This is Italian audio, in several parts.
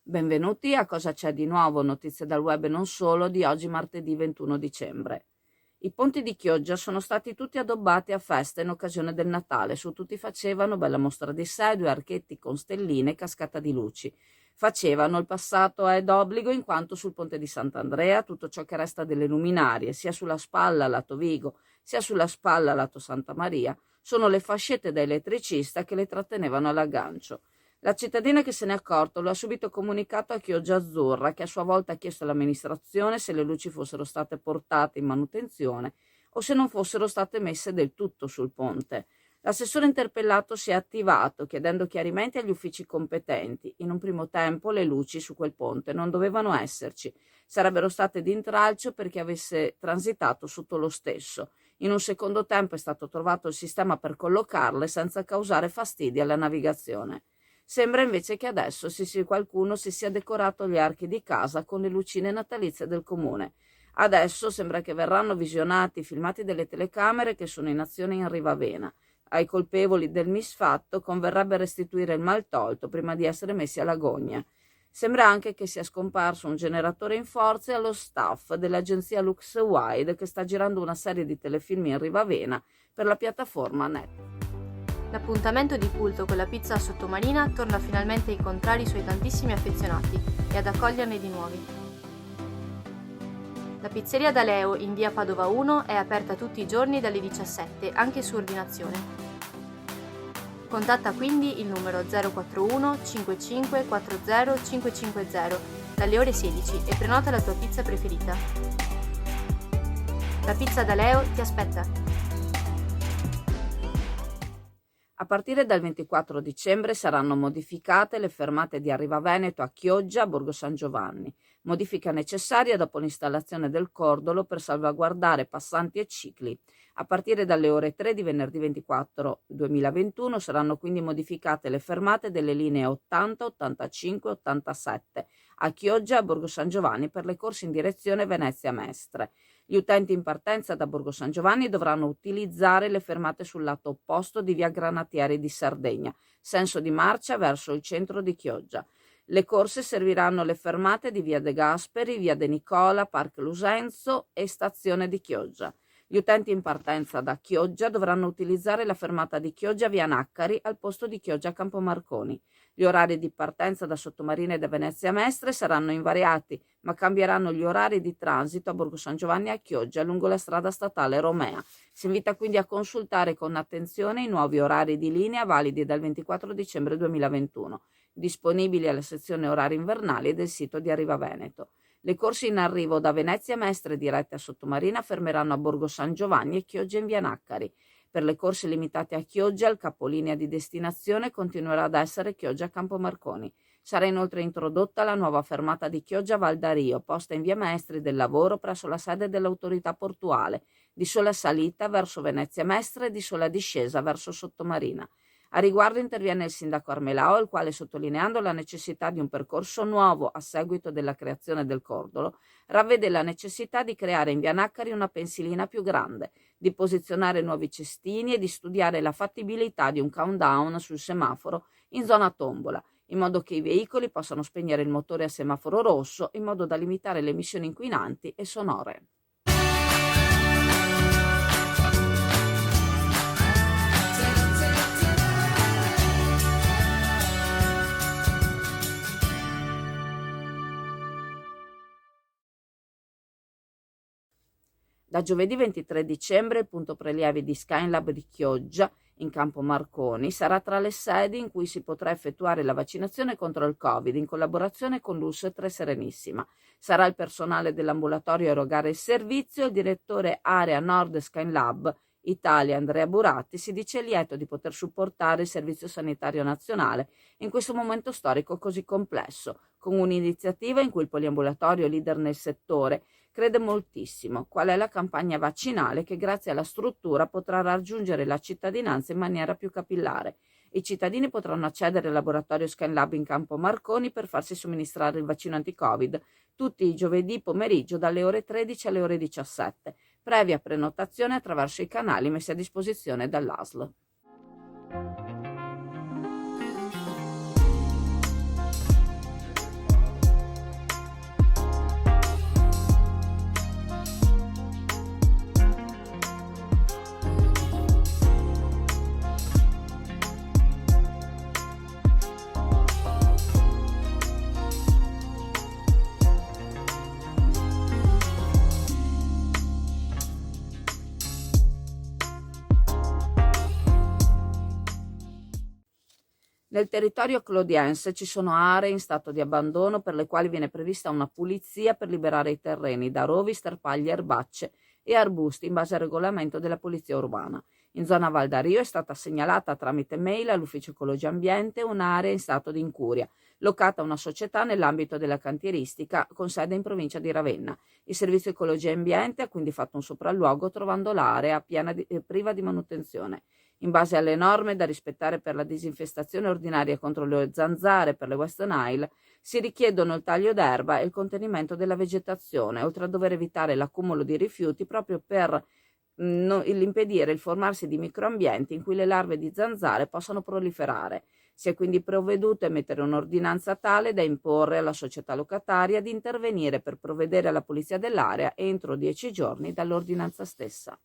Benvenuti a Cosa c'è di nuovo, notizie dal web e non solo, di oggi martedì 21 dicembre. I ponti di Chioggia sono stati tutti addobbati a festa in occasione del Natale. Su tutti facevano bella mostra di sedue, archetti con stelline e cascata di luci. Facevano il passato è d'obbligo in quanto sul ponte di Sant'Andrea tutto ciò che resta delle luminarie, sia sulla spalla lato Vigo, sia sulla spalla lato Santa Maria, sono le fascette da elettricista che le trattenevano all'aggancio. La cittadina che se n'è accorto lo ha subito comunicato a Chioggia Azzurra, che a sua volta ha chiesto all'amministrazione se le luci fossero state portate in manutenzione o se non fossero state messe del tutto sul ponte. L'assessore interpellato si è attivato chiedendo chiarimenti agli uffici competenti. In un primo tempo le luci su quel ponte non dovevano esserci, sarebbero state d'intralcio per chi avesse transitato sotto lo stesso. In un secondo tempo è stato trovato il sistema per collocarle senza causare fastidi alla navigazione. Sembra invece che adesso qualcuno si sia decorato gli archi di casa con le lucine natalizie del comune. Adesso sembra che verranno visionati i filmati delle telecamere che sono in azione in Rivavena. Ai colpevoli del misfatto converrebbe restituire il maltolto prima di essere messi alla gogna. Sembra anche che sia scomparso un generatore in forze allo staff dell'agenzia LuxWide che sta girando una serie di telefilm in Rivavena per la piattaforma Net. L'appuntamento di culto con la pizza sottomarina torna finalmente a incontrare i suoi tantissimi affezionati e ad accoglierne di nuovi. La pizzeria da Leo in via Padova 1 è aperta tutti i giorni dalle 17, anche su ordinazione. Contatta quindi il numero 041 55 40 550 dalle ore 16 e prenota la tua pizza preferita. La pizza da Leo ti aspetta! A partire dal 24 dicembre saranno modificate le fermate di Arriva Veneto a Chioggia, Borgo San Giovanni, modifica necessaria dopo l'installazione del cordolo per salvaguardare passanti e cicli. A partire dalle ore 3 di venerdì 24 2021 saranno quindi modificate le fermate delle linee 80, 85 e 87 a Chioggia e Borgo San Giovanni per le corse in direzione Venezia Mestre. Gli utenti in partenza da Borgo San Giovanni dovranno utilizzare le fermate sul lato opposto di via Granatieri di Sardegna, senso di marcia verso il centro di Chioggia. Le corse serviranno le fermate di via De Gasperi, via De Nicola, Park Lusenzo e stazione di Chioggia. Gli utenti in partenza da Chioggia dovranno utilizzare la fermata di Chioggia via Naccari al posto di Chioggia Campomarconi. Gli orari di partenza da Sottomarina e da Venezia Mestre saranno invariati, ma cambieranno gli orari di transito a Borgo San Giovanni e a Chioggia lungo la strada statale Romea. Si invita quindi a consultare con attenzione i nuovi orari di linea validi dal 24 dicembre 2021, disponibili alla sezione orari invernali del sito di Arriva Veneto. Le corse in arrivo da Venezia Mestre dirette a Sottomarina fermeranno a Borgo San Giovanni e Chioggia in via Naccari. Per le corse limitate a Chioggia, il capolinea di destinazione continuerà ad essere Chioggia Campomarconi. Sarà inoltre introdotta la nuova fermata di Chioggia Valdario, posta in via Maestri del Lavoro presso la sede dell'autorità portuale, di sola salita verso Venezia Mestre e di sola discesa verso Sottomarina. A riguardo interviene il sindaco Armelao, il quale, sottolineando la necessità di un percorso nuovo a seguito della creazione del cordolo, ravvede la necessità di creare in via Naccari una pensilina più grande, di posizionare nuovi cestini e di studiare la fattibilità di un countdown sul semaforo in zona tombola, in modo che i veicoli possano spegnere il motore a semaforo rosso, in modo da limitare le emissioni inquinanti e sonore. Da giovedì 23 dicembre il punto prelievi di Skylab di Chioggia, in Campo Marconi, sarà tra le sedi in cui si potrà effettuare la vaccinazione contro il Covid in collaborazione con l'US 3 Serenissima. Sarà il personale dell'ambulatorio a erogare il servizio. Il direttore Area Nord Skylab Italia Andrea Buratti si dice lieto di poter supportare il Servizio Sanitario Nazionale in questo momento storico così complesso, con un'iniziativa in cui il poliambulatorio leader nel settore crede moltissimo. Qual è la campagna vaccinale che grazie alla struttura potrà raggiungere la cittadinanza in maniera più capillare. I cittadini potranno accedere al laboratorio Skylab in Campo Marconi per farsi somministrare il vaccino anti-Covid tutti i giovedì pomeriggio dalle ore 13 alle ore 17, previa prenotazione attraverso i canali messi a disposizione dall'ASL. Nel territorio clodiense ci sono aree in stato di abbandono per le quali viene prevista una pulizia per liberare i terreni da rovi, sterpaglie, erbacce e arbusti in base al regolamento della Polizia Urbana. In zona Val d'Ario è stata segnalata tramite mail all'Ufficio Ecologia Ambiente un'area in stato di incuria, locata una società nell'ambito della cantieristica con sede in provincia di Ravenna. Il Servizio Ecologia Ambiente ha quindi fatto un sopralluogo trovando l'area priva di manutenzione. In base alle norme da rispettare per la disinfestazione ordinaria contro le zanzare per le Western Isle, si richiedono il taglio d'erba e il contenimento della vegetazione, oltre a dover evitare l'accumulo di rifiuti proprio per impedire il formarsi di microambienti in cui le larve di zanzare possano proliferare. Si è quindi provveduto a emettere un'ordinanza tale da imporre alla società locataria di intervenire per provvedere alla pulizia dell'area entro 10 giorni dall'ordinanza stessa.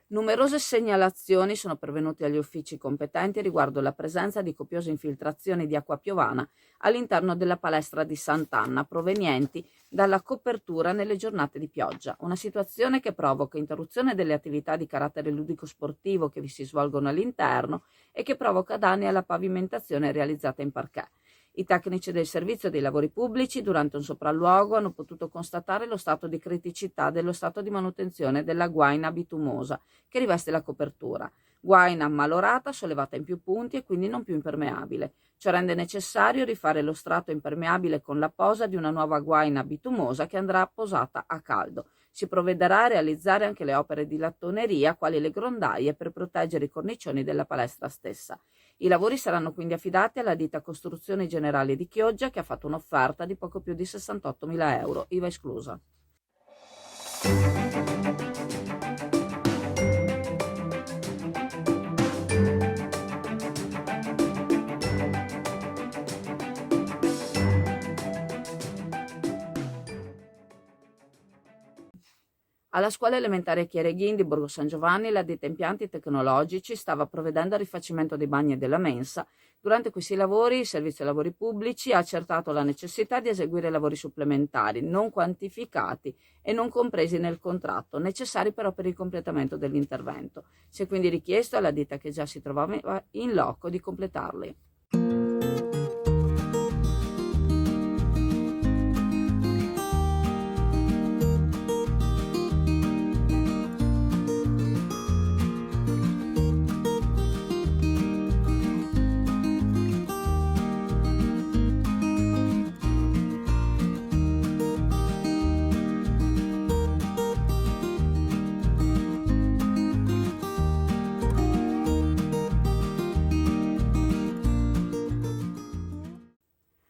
Numerose segnalazioni sono pervenute agli uffici competenti riguardo la presenza di copiose infiltrazioni di acqua piovana all'interno della palestra di Sant'Anna, provenienti dalla copertura nelle giornate di pioggia. Una situazione che provoca interruzione delle attività di carattere ludico-sportivo che vi si svolgono all'interno e che provoca danni alla pavimentazione realizzata in parquet. I tecnici del servizio dei lavori pubblici, durante un sopralluogo, hanno potuto constatare lo stato di criticità dello stato di manutenzione della guaina bitumosa che riveste la copertura. Guaina ammalorata, sollevata in più punti e quindi non più impermeabile. Ciò rende necessario rifare lo strato impermeabile con la posa di una nuova guaina bitumosa che andrà posata a caldo. Si provvederà a realizzare anche le opere di lattoneria, quali le grondaie, per proteggere i cornicioni della palestra stessa. I lavori saranno quindi affidati alla ditta Costruzioni Generali di Chioggia, che ha fatto un'offerta di poco più di 68.000 euro, IVA esclusa. Alla scuola elementare Chiereghin di Borgo San Giovanni la ditta Impianti Tecnologici stava provvedendo al rifacimento dei bagni e della mensa. Durante questi lavori il Servizio Lavori Pubblici ha accertato la necessità di eseguire lavori supplementari non quantificati e non compresi nel contratto, necessari però per il completamento dell'intervento. Si è quindi richiesto alla ditta, che già si trovava in loco, di completarli.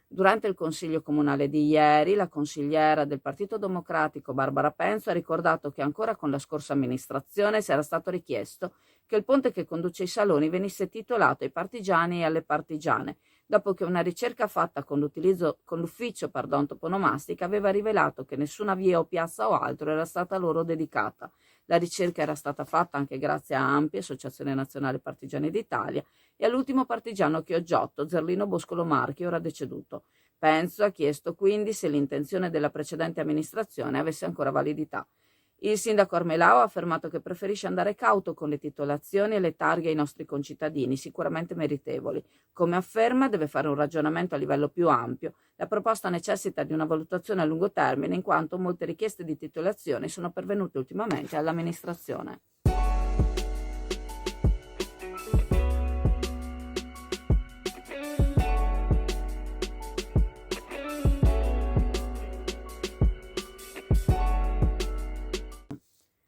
Durante il Consiglio Comunale di ieri, la consigliera del Partito Democratico Barbara Penzo ha ricordato che ancora con la scorsa amministrazione si era stato richiesto che il ponte che conduce ai saloni venisse titolato ai partigiani e alle partigiane, dopo che una ricerca fatta con l'ufficio toponomastica aveva rivelato che nessuna via o piazza o altro era stata loro dedicata. La ricerca era stata fatta anche grazie a ANPI, Associazione Nazionale Partigiani d'Italia, e all'ultimo partigiano Chioggiotto, Zerlino Boscolo Marchi, ora deceduto. Penzo ha chiesto quindi se l'intenzione della precedente amministrazione avesse ancora validità. Il sindaco Armelao ha affermato che preferisce andare cauto con le titolazioni e le targhe ai nostri concittadini, sicuramente meritevoli. Come afferma, deve fare un ragionamento a livello più ampio. La proposta necessita di una valutazione a lungo termine, in quanto molte richieste di titolazione sono pervenute ultimamente all'amministrazione.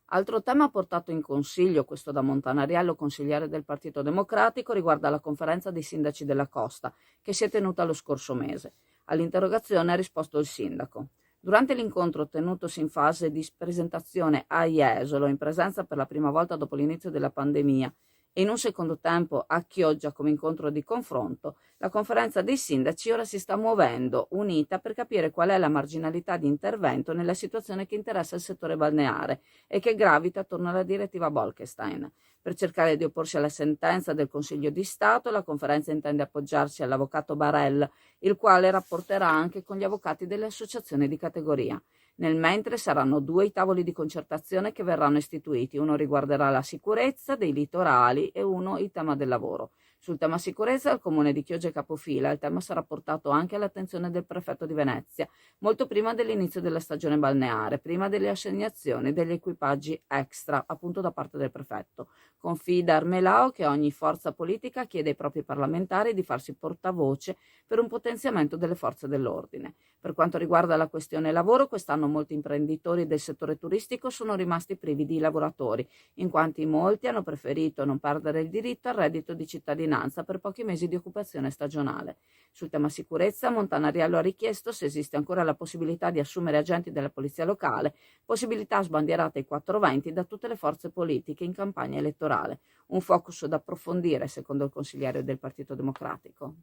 Altro tema portato in consiglio, questo da Montanariello, consigliere del Partito Democratico, riguarda la conferenza dei sindaci della Costa, che si è tenuta lo scorso mese. All'interrogazione ha risposto il sindaco. Durante l'incontro tenutosi in fase di presentazione a Jesolo, in presenza per la prima volta dopo l'inizio della pandemia, e in un secondo tempo a Chioggia come incontro di confronto, la conferenza dei sindaci ora si sta muovendo unita per capire qual è la marginalità di intervento nella situazione che interessa il settore balneare e che gravita attorno alla direttiva Bolkestein. Per cercare di opporsi alla sentenza del Consiglio di Stato, la conferenza intende appoggiarsi all'avvocato Barella, il quale rapporterà anche con gli avvocati delle associazioni di categoria. Nel mentre saranno 2 i tavoli di concertazione che verranno istituiti, uno riguarderà la sicurezza dei litorali e uno il tema del lavoro. Sul tema sicurezza il comune di Chioggia è capofila, il tema sarà portato anche all'attenzione del prefetto di Venezia, molto prima dell'inizio della stagione balneare, prima delle assegnazioni degli equipaggi extra, appunto da parte del prefetto. Confida Armelao che ogni forza politica chiede ai propri parlamentari di farsi portavoce per un potenziamento delle forze dell'ordine. Per quanto riguarda la questione lavoro, quest'anno molti imprenditori del settore turistico sono rimasti privi di lavoratori, in quanto molti hanno preferito non perdere il diritto al reddito di cittadinanza per pochi mesi di occupazione stagionale. Sul tema sicurezza, Montanariello ha richiesto se esiste ancora la possibilità di assumere agenti della polizia locale, possibilità sbandierata ai 420 da tutte le forze politiche in campagna elettorale. Un focus da approfondire, secondo il consigliere del Partito Democratico.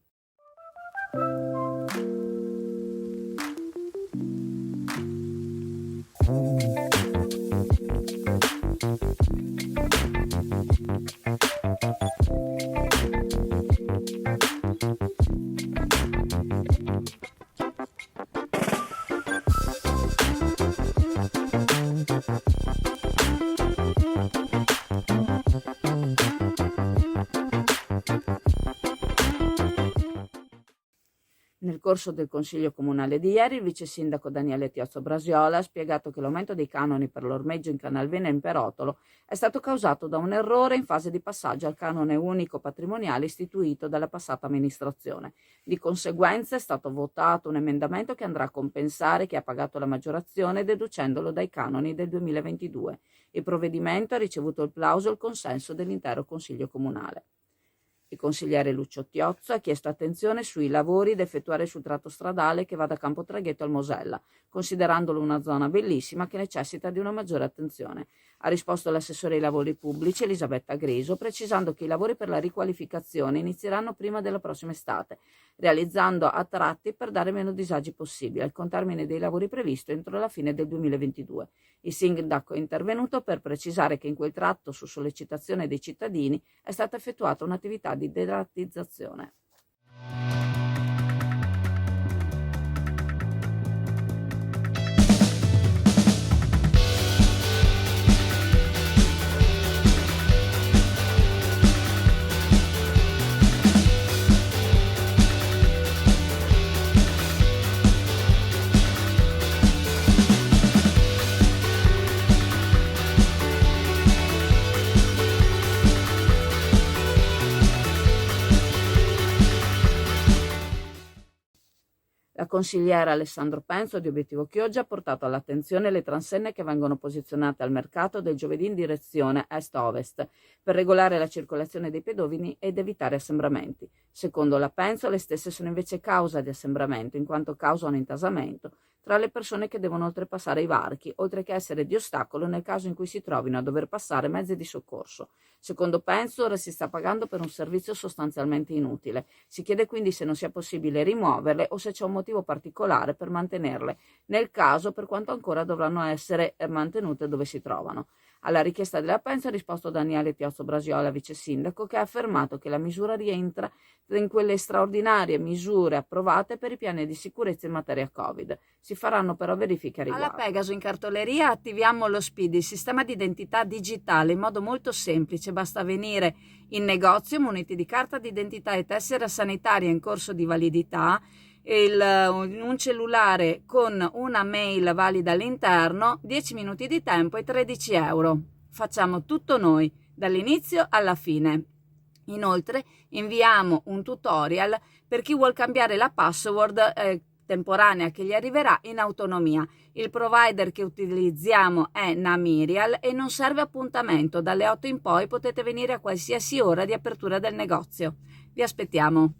Nel corso del Consiglio Comunale di ieri, il vice sindaco Daniele Tiozzo Brasiola ha spiegato che l'aumento dei canoni per l'ormeggio in Canalvena e in Perotolo è stato causato da un errore in fase di passaggio al canone unico patrimoniale istituito dalla passata amministrazione. Di conseguenza è stato votato un emendamento che andrà a compensare chi ha pagato la maggiorazione deducendolo dai canoni del 2022. Il provvedimento ha ricevuto il plauso e il consenso dell'intero Consiglio Comunale. Il consigliere Lucio Tiozzo ha chiesto attenzione sui lavori da effettuare sul tratto stradale che va da Campo Traghetto al Mosella, considerandolo una zona bellissima che necessita di una maggiore attenzione. Ha risposto l'assessore ai lavori pubblici Elisabetta Griso, precisando che i lavori per la riqualificazione inizieranno prima della prossima estate, realizzando a tratti per dare meno disagi possibile, con termine dei lavori previsto entro la fine del 2022. Il sindaco è intervenuto per precisare che in quel tratto, su sollecitazione dei cittadini, è stata effettuata un'attività di derattizzazione. La consigliera Alessandro Penzo di Obiettivo Chioggia ha portato all'attenzione le transenne che vengono posizionate al mercato del giovedì in direzione est-ovest per regolare la circolazione dei pedoni ed evitare assembramenti. Secondo la Penzo, le stesse sono invece causa di assembramento, in quanto causano intasamento tra le persone che devono oltrepassare i varchi, oltre che essere di ostacolo nel caso in cui si trovino a dover passare mezzi di soccorso. Secondo Penzo, ora si sta pagando per un servizio sostanzialmente inutile. Si chiede quindi se non sia possibile rimuoverle o se c'è un motivo particolare per mantenerle, nel caso per quanto ancora dovranno essere mantenute dove si trovano. Alla richiesta della Penzo ha risposto Daniele Tiozzo Brasiola, vice sindaco, che ha affermato che la misura rientra in quelle straordinarie misure approvate per i piani di sicurezza in materia Covid. Si faranno però verifiche a riguardo. Alla Pegaso in cartoleria attiviamo lo SPID, il sistema di identità digitale, in modo molto semplice. Basta venire in negozio muniti di carta d'identità e tessera sanitaria in corso di validità, un cellulare con una mail valida all'interno, 10 minuti di tempo e 13 euro. Facciamo tutto noi, dall'inizio alla fine. Inoltre inviamo un tutorial per chi vuol cambiare la password temporanea che gli arriverà in autonomia. Il provider che utilizziamo è Namirial e non serve appuntamento. Dalle 8 in poi potete venire a qualsiasi ora di apertura del negozio. Vi aspettiamo.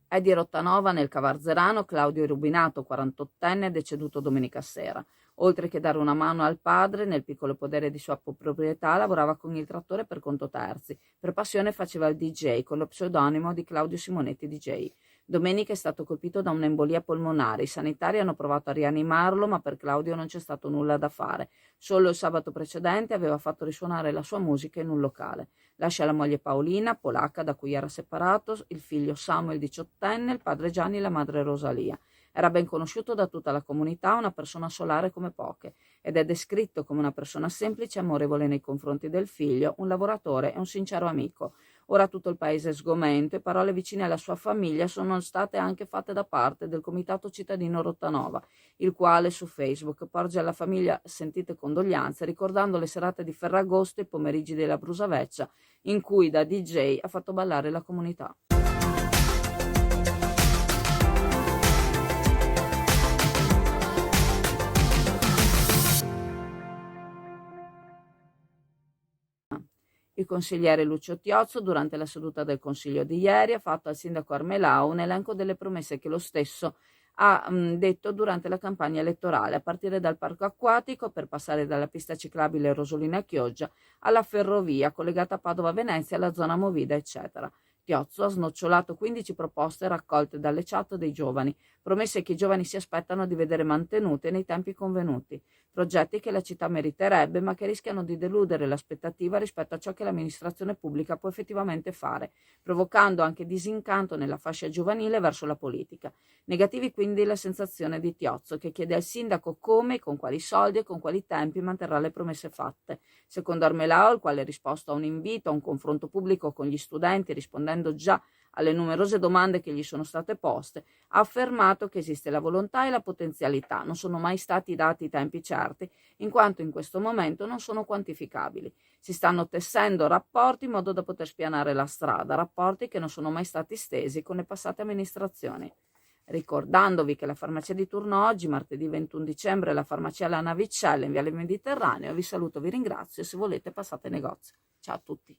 È di Rottanova, nel Cavarzerano, Claudio Rubinato, 48enne, deceduto domenica sera. Oltre che dare una mano al padre, nel piccolo podere di sua proprietà lavorava con il trattore per conto terzi. Per passione faceva il DJ con lo pseudonimo di Claudio Simonetti DJ. Domenica è stato colpito da un'embolia polmonare. I sanitari hanno provato a rianimarlo, ma per Claudio non c'è stato nulla da fare. Solo il sabato precedente aveva fatto risuonare la sua musica in un locale. Lascia la moglie Paolina, polacca da cui era separato, il figlio Samuel 18enne, il padre Gianni e la madre Rosalia. Era ben conosciuto da tutta la comunità, una persona solare come poche, ed è descritto come una persona semplice e amorevole nei confronti del figlio, un lavoratore e un sincero amico. Ora tutto il paese è sgomento e parole vicine alla sua famiglia sono state anche fatte da parte del Comitato Cittadino Rottanova, il quale su Facebook porge alla famiglia sentite condoglianze ricordando le serate di Ferragosto e i pomeriggi della Brusaveccia in cui da DJ ha fatto ballare la comunità. Il consigliere Lucio Tiozzo, durante la seduta del Consiglio di ieri, ha fatto al sindaco Armelau un elenco delle promesse che lo stesso ha detto durante la campagna elettorale, a partire dal parco acquatico per passare dalla pista ciclabile Rosolina-Chioggia alla ferrovia collegata a Padova-Venezia, alla zona Movida, eccetera. Tiozzo ha snocciolato 15 proposte raccolte dalle chat dei giovani, promesse che i giovani si aspettano di vedere mantenute nei tempi convenuti, progetti che la città meriterebbe ma che rischiano di deludere l'aspettativa rispetto a ciò che l'amministrazione pubblica può effettivamente fare, provocando anche disincanto nella fascia giovanile verso la politica. Negativi quindi la sensazione di Tiozzo, che chiede al sindaco come, con quali soldi e con quali tempi manterrà le promesse fatte. Secondo Armelau, il quale ha risposto a un invito a un confronto pubblico con gli studenti rispondendo già alle numerose domande che gli sono state poste, ha affermato che esiste la volontà e la potenzialità, non sono mai stati dati tempi certi, in quanto in questo momento non sono quantificabili. Si stanno tessendo rapporti in modo da poter spianare la strada, rapporti che non sono mai stati stesi con le passate amministrazioni. Ricordandovi che la farmacia di turno oggi, martedì 21 dicembre, è la farmacia La Navicella in Viale Mediterraneo, vi saluto, vi ringrazio e se volete passate in negozio. Ciao a tutti.